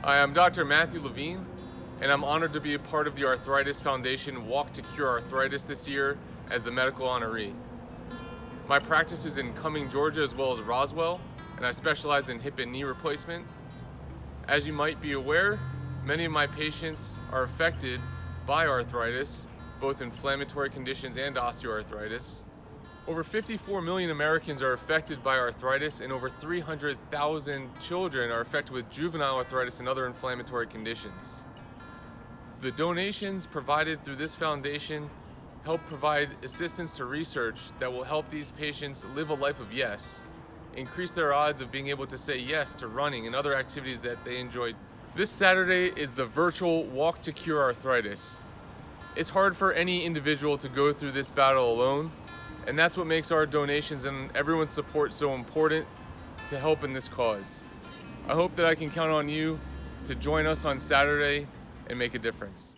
Hi, I'm Dr. Mathew Levine, and I'm honored to be a part of the Arthritis Foundation Walk to Cure Arthritis this year as the Medical Honoree. My practice is in Cumming, Georgia, as well as Roswell, and I specialize in hip and knee replacement. As you might be aware, many of my patients are affected by arthritis, both inflammatory conditions and osteoarthritis. Over 54 million Americans are affected by arthritis, and over 300,000 children are affected with juvenile arthritis and other inflammatory conditions. The donations provided through this foundation help provide assistance to research that will help these patients live a life of yes, increase their odds of being able to say yes to running and other activities that they enjoy. This Saturday is the virtual Walk to Cure Arthritis. It's hard for any individual to go through this battle alone, and that's what makes our donations and everyone's support so important to help in this cause. I hope that I can count on you to join us on Saturday and make a difference.